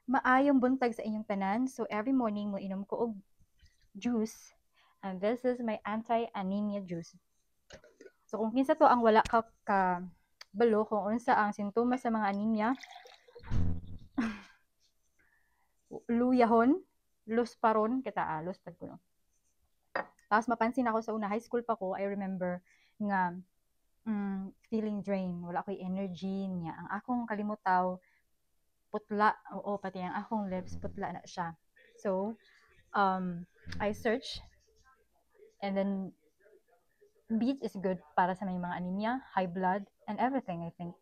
Maayong buntag sa inyong tanan. So every morning mo inom ko og juice. And this is my anti-anemia juice. So kung kinsa to ang wala ka balo kung unsa ang sintomas sa mga anemia, luyahon, lusparon kita luspad ko no. Tapos mapansin ako sa una high school pa ko, I remember nga feeling drained, wala ko'y energy niya. Ang akong kalimutaw putla, oo pati ang akong lips putla na siya. So I search and then beets is good para sa may mga anemia, high blood, and everything, I think.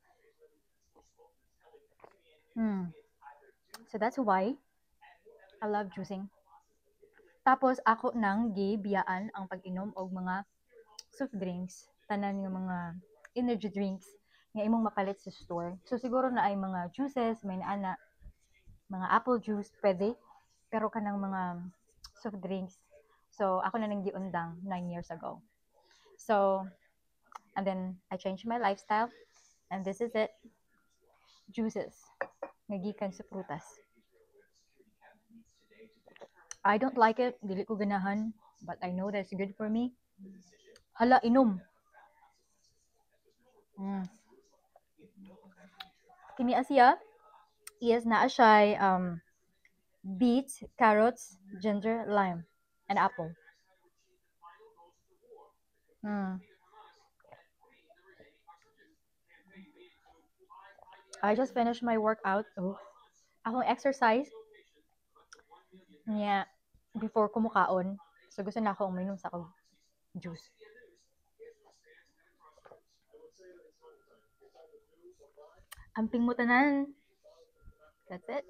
So that's why I love juicing. Tapos ako nang gibiyaan ang pag-inom og mga soft drinks, tanan nga mga energy drinks nga imong mapalit sa store. So siguro na ay mga juices, may naana, mga apple juice, pwede. Pero kanang mga soft drinks. So ako na nang giundang 9 years ago. So, and then I changed my lifestyle and this is it. Juices nga gikan sa prutas. I don't like it, dili ko ganahan, but I know that's good for me. Hala, inom. Kini asiya is naa siya beets, carrots, ginger, lime, and apple. I just finished my workout. Oh, akong exercise niya before kumukaon. So gusto na ako uminom sa akong juice. Amping mo tanan. That's it.